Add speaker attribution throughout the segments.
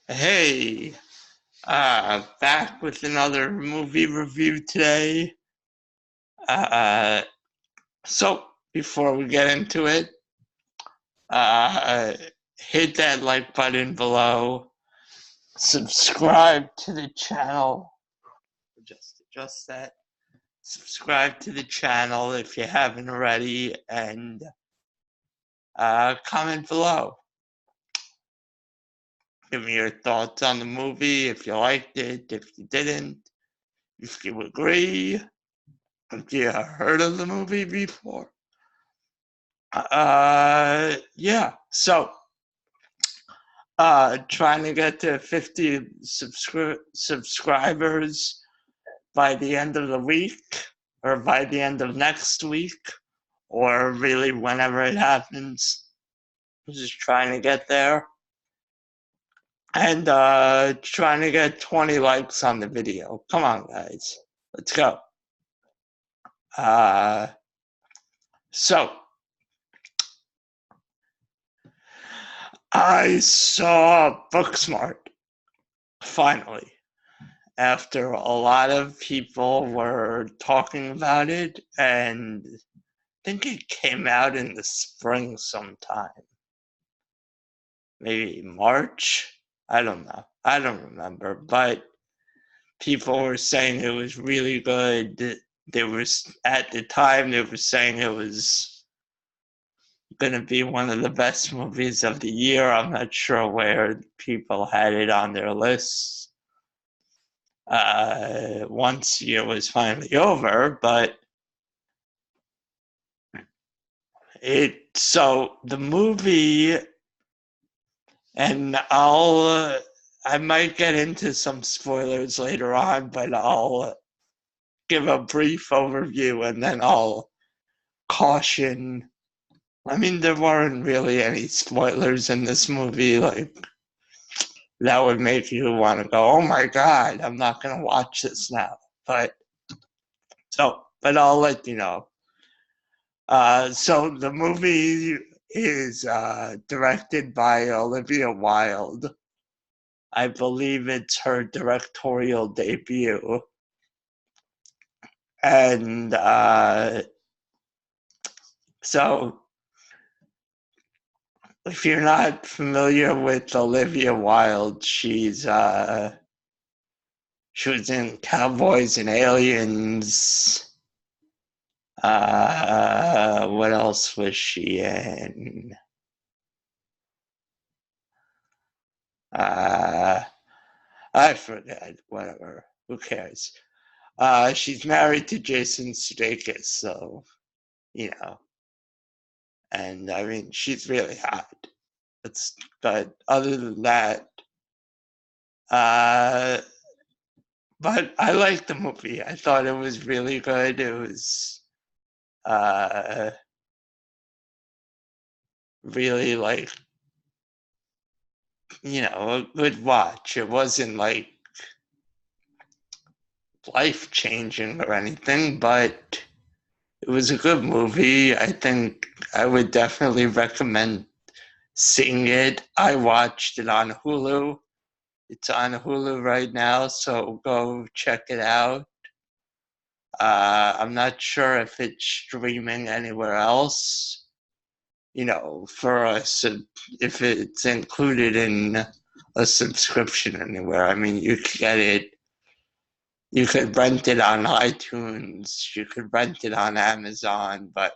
Speaker 1: Hey, back with another movie review today. Uh, so before we get into it, uh, hit that like button below, subscribe to the channel, just adjust that, subscribe to the channel if you haven't already, and comment below. Give me your thoughts on the movie, if you liked it, if you didn't, if you agree. Have you heard of the movie before? Yeah. So, trying to get to 50 subscribers by the end of the week, or by the end of next week, or really whenever it happens. I'm just trying to get there. And trying to get 20 likes on the video. Come on, guys. Let's go. Uh, so, I saw Booksmart, finally, after a lot of people were talking about it, and I think it came out in the spring sometime. Maybe March? I don't know. I don't remember, but people were saying it was really good. There was, at the time, they were saying it was going to be one of the best movies of the year. I'm not sure where people had it on their lists. Once the year was finally over, but so the movie, and I might get into some spoilers later on, but I'll give a brief overview and then I'll caution. I mean, there weren't really any spoilers in this movie, like that would make you want to go, oh my god, I'm not going to watch this now. But I'll let you know. So the movie is directed by Olivia Wilde. I believe it's her directorial debut. And so if you're not familiar with Olivia Wilde, she was in Cowboys and Aliens. What else was she in? Uh, I forget. Whatever. Who cares? She's married to Jason Sudeikis, so you know. And I mean, she's really hot. But other than that, uh, but I liked the movie. I thought it was really good. It was uh, really like a good watch. It wasn't like life changing or anything, but it was a good movie. I think I would definitely recommend seeing it. I watched it on Hulu. It's on Hulu right now, so go check it out. I'm not sure if it's streaming anywhere else, for us, if it's included in a subscription anywhere. I mean, you could get it, you could rent it on iTunes, you could rent it on Amazon, but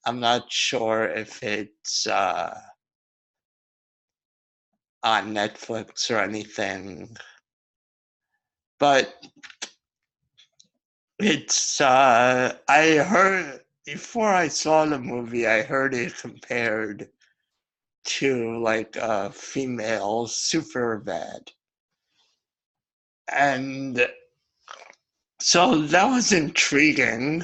Speaker 1: I'm not sure if it's on Netflix or anything. But I heard, before I saw the movie, I heard it compared to like a female Superbad. And so that was intriguing.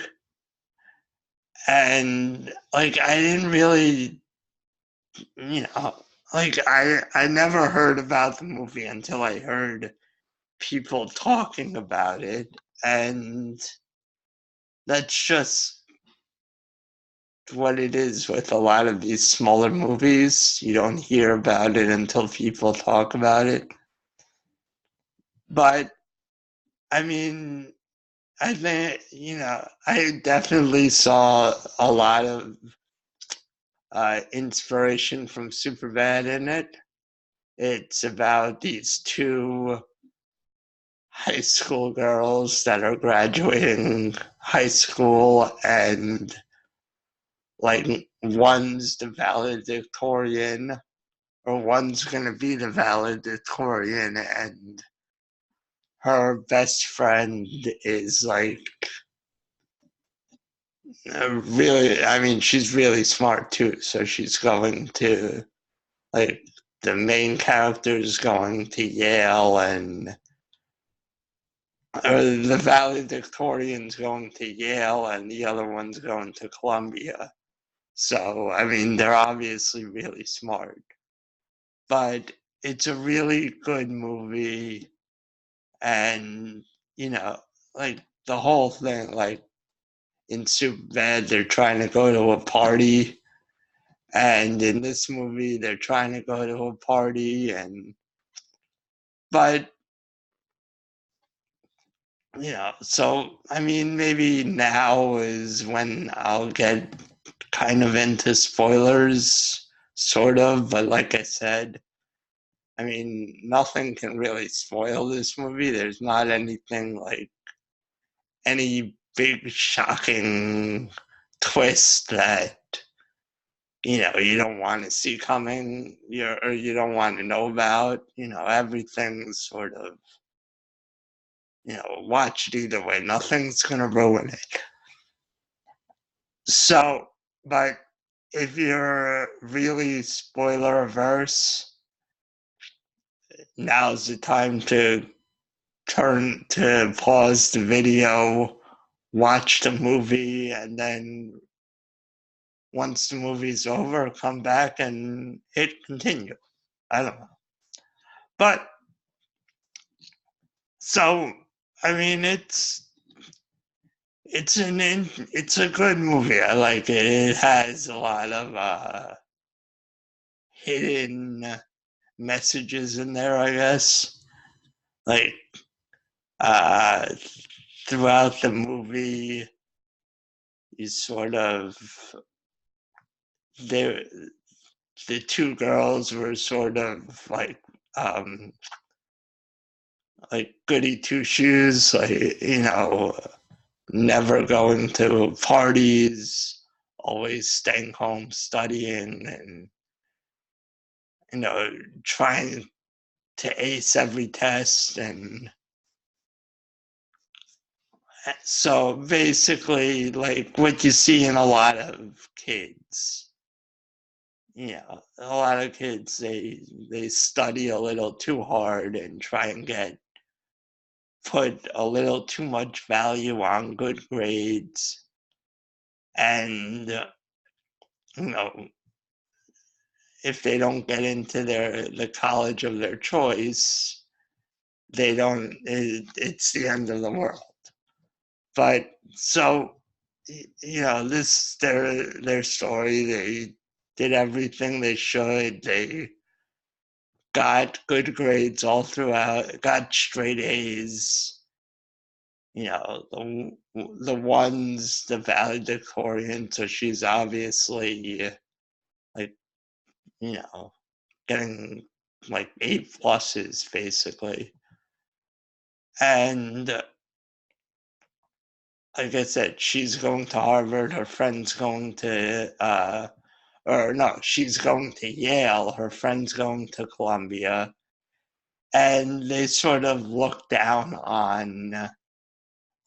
Speaker 1: And like, I didn't really, you know, like I never heard about the movie until I heard people talking about it. And that's just what it is with a lot of these smaller movies. You don't hear about it until people talk about it. But I mean, I think, I definitely saw a lot of inspiration from Superbad in it. It's about these two high school girls that are graduating high school, and like one's the valedictorian, or one's going to be the valedictorian, and her best friend is like really, I mean, she's really smart too. So she's going to, like, the main character is going to Yale, and the valedictorian's going to Yale, and the other one's going to Columbia. So, I mean, they're obviously really smart. But it's a really good movie, and, you know, like, the whole thing, like, in Superbad, they're trying to go to a party, and in this movie, they're trying to go to a party, but, so, I mean, maybe now is when I'll get kind of into spoilers, sort of, but like I said, I mean, nothing can really spoil this movie. There's not anything like any big shocking twist that you don't want to see coming, or you don't want to know about. Everything's sort of, watch it either way. Nothing's gonna ruin it. So, but if you're really spoiler averse, now's the time to pause the video, watch the movie, and then once the movie's over, come back and hit continue. I don't know. But so, I mean, it's a good movie. I like it. It has a lot of hidden messages in there, I guess. Like, uh, throughout the movie, you sort of they the two girls were sort of um like goody two shoes, like, never going to parties, always staying home studying, and trying to ace every test. And so basically, like what you see in a lot of kids, a lot of kids, they study a little too hard and try and put a little too much value on good grades, and you know if they don't get into the college of their choice, it's the end of the world. But so, this their story. They did everything they should. They got good grades all throughout, got straight A's. The one's the valedictorian, so she's obviously, like, you know, getting like A+, basically. And like I said, she's going to Harvard, her friend's going to, or no, she's going to Yale, her friend's going to Columbia. And they sort of look down on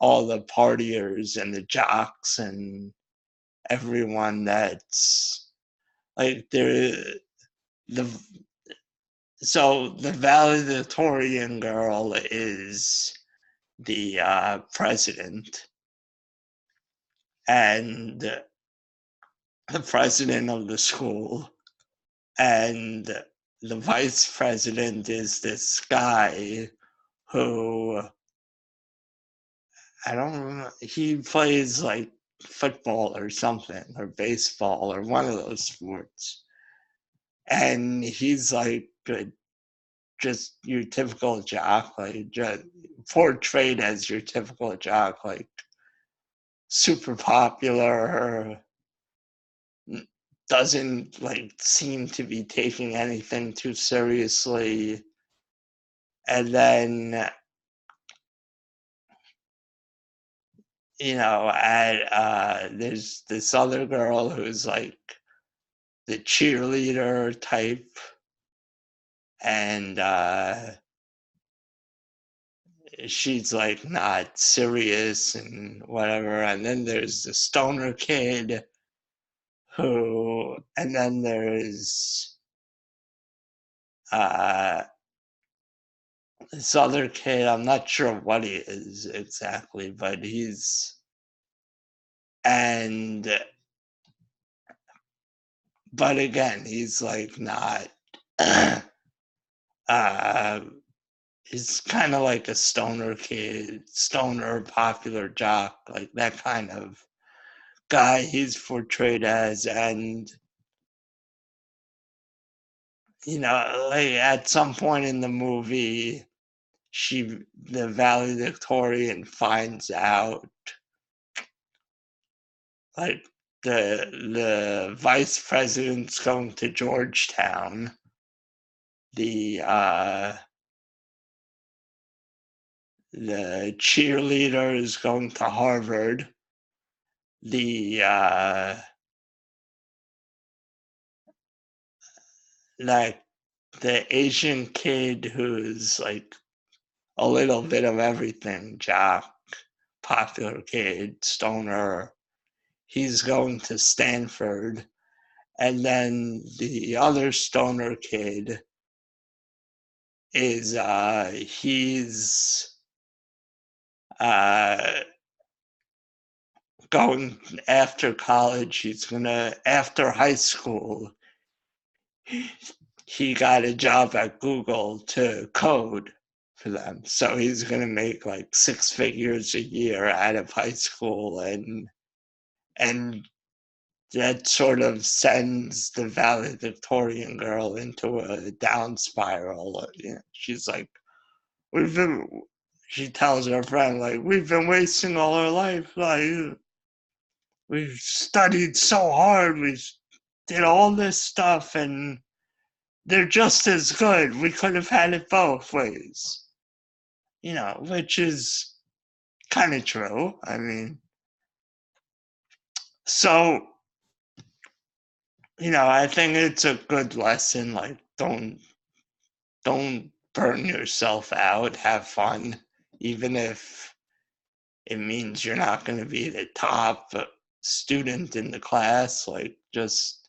Speaker 1: all the partiers and the jocks and everyone that's like the so the valedictorian girl is the president, and the president of the school, and the vice president is this guy who, I don't remember, he plays like football or something, or baseball, or one of those sports. And he's like just your typical jock, like just portrayed as your typical jock, like super popular, doesn't like seem to be taking anything too seriously. And then, there's this other girl who's like the cheerleader type, and she's like not serious and whatever. And then there's the stoner kid and then there's uh, this other kid. I'm not sure what he is exactly, but and but again, he's like not. uh, he's kind of like a stoner kid, stoner popular jock, like that kind of guy he's portrayed as. And like at some point in the movie, the valedictorian finds out, like, the vice president's going to Georgetown, the the cheerleader is going to Harvard, the like the Asian kid who's like a little bit of everything, jock, popular kid, stoner, he's going to Stanford. And then the other stoner kid is he's uh going after college. He's gonna After high school, he got a job at Google to code for them. So he's gonna make like 6 figures a year out of high school, and that sort of sends the valedictorian girl into a down spiral. She's like, we've been she tells her friend, like, we've been wasting all our life, like, we've studied so hard, we did all this stuff, and they're just as good. We could have had it both ways. Which is kind of true. I mean, so, I think it's a good lesson. Like, don't burn yourself out. Have fun, even if it means you're not going to be the top student in the class. Like, just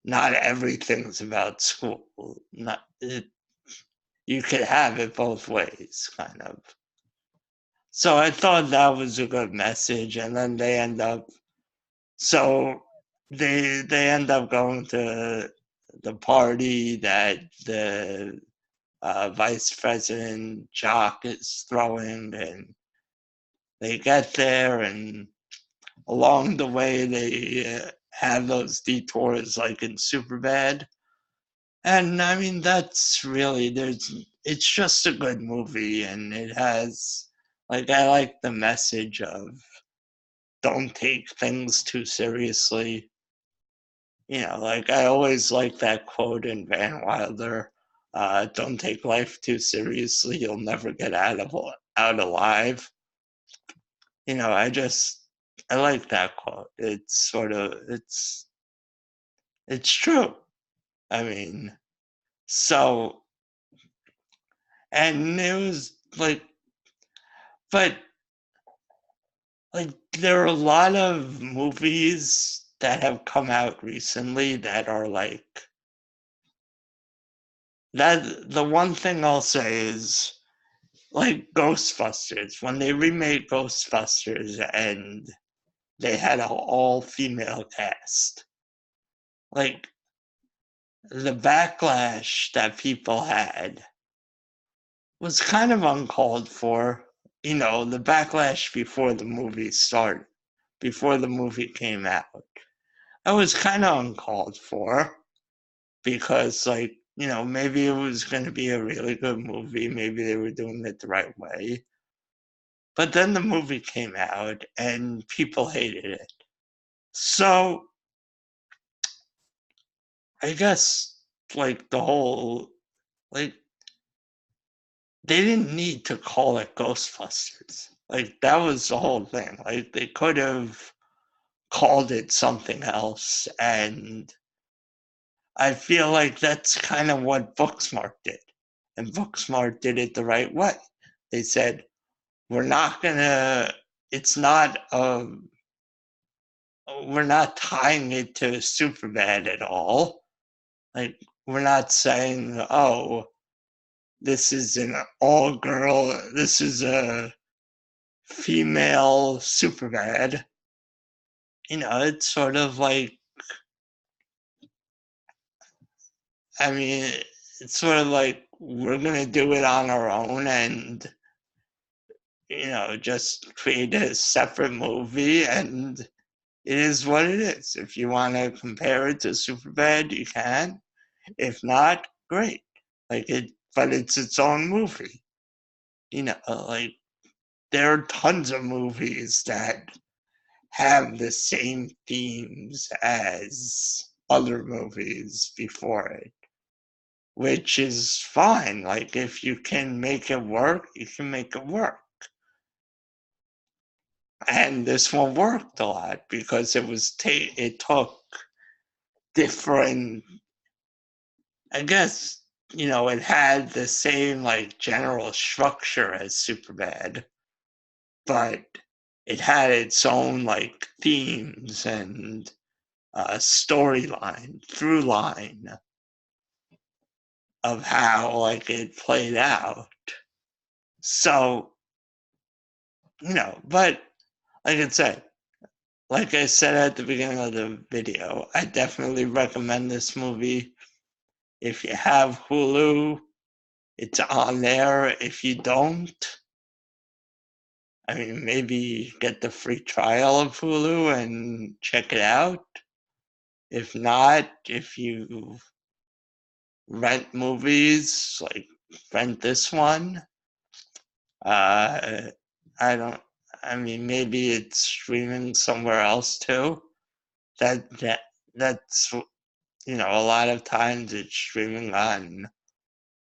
Speaker 1: not everything's about school. Not it, You could have it both ways, kind of. So I thought that was a good message, and then so they end up going to the party that the vice president Jock is throwing, and they get there, and along the way they have those detours like in Superbad. And I mean, that's really, it's just a good movie, and it has, like, I like the message of don't take things too seriously. Like, I always like that quote in Van Wilder, don't take life too seriously, you'll never get out alive. I like that quote. It's true. I mean, so, and it was like, but like, there are a lot of movies that have come out recently that are like that. The one thing I'll say is, like, Ghostbusters, when they remade Ghostbusters and they had an all-female cast, like, the backlash that people had was kind of uncalled for. The backlash before the movie started. before the movie came out. That was kind of uncalled for because, like, maybe it was going to be a really good movie. Maybe they were doing it the right way. But then the movie came out and people hated it. So I guess, like, the whole, like, they didn't need to call it Ghostbusters. Like, that was the whole thing. Like, they could have called it something else. And I feel like that's kind of what Booksmart did. And Booksmart did it the right way. They said, we're not going to, it's not, we're not tying it to Superbad at all. Like, we're not saying, oh, this is an all-girl, this is a female Superbad. It's sort of like, I mean, it's sort of like we're going to do it on our own and, just create a separate movie, and it is what it is. If you want to compare it to Superbad, you can. If not, great. But it's its own movie. Like, there are tons of movies that have the same themes as other movies before it, which is fine. Like, if you can make it work, you can make it work. And this one worked a lot because it took different, I guess, it had the same, like, general structure as Superbad, but it had its own, like, themes and storyline, through line of how, like, it played out. So, but like I said at the beginning of the video, I definitely recommend this movie. If you have Hulu, it's on there. If you don't, I mean, maybe get the free trial of Hulu and check it out. If not, if you rent movies, like, rent this one. I don't. I mean, maybe it's streaming somewhere else too. That's a lot of times it's streaming on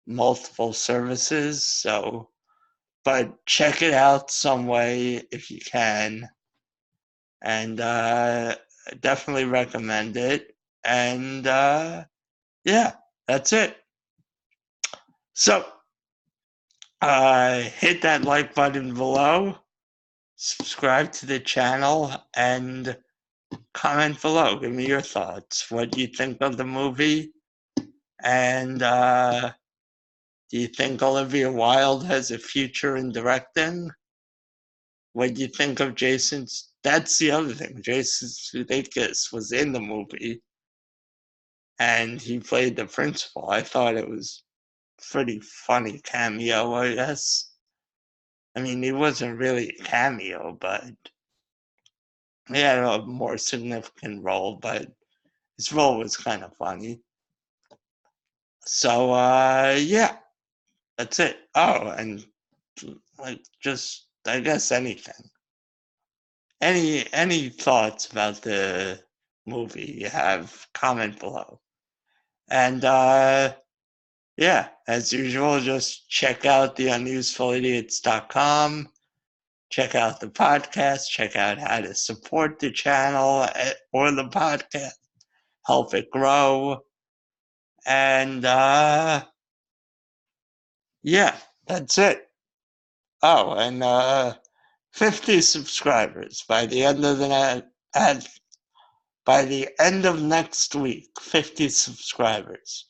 Speaker 1: multiple services. So, but check it out some way if you can, and definitely recommend it. And yeah, that's it. So, hit that like button below, subscribe to the channel, and comment below. Give me your thoughts. What do you think of the movie? And do you think Olivia Wilde has a future in directing? What do you think of Jason's? That's the other thing. Jason Sudeikis was in the movie, and he played the principal. I thought it was pretty funny cameo, I guess. I mean, he wasn't really a cameo, but he had a more significant role, but his role was kind of funny. So, yeah, that's it. Oh, and, like, just, I guess, anything. Any thoughts about the movie you have, comment below. And, yeah, as usual, just check out the unusefulidiots.com. Check out the podcast. Check out how to support the channel or the podcast. Help it grow. And, yeah, that's it. Oh, and 50 subscribers by the end of by the end of next week. 50 subscribers.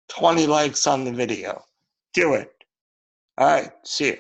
Speaker 1: 20 likes on the video. Do it. All right, see you.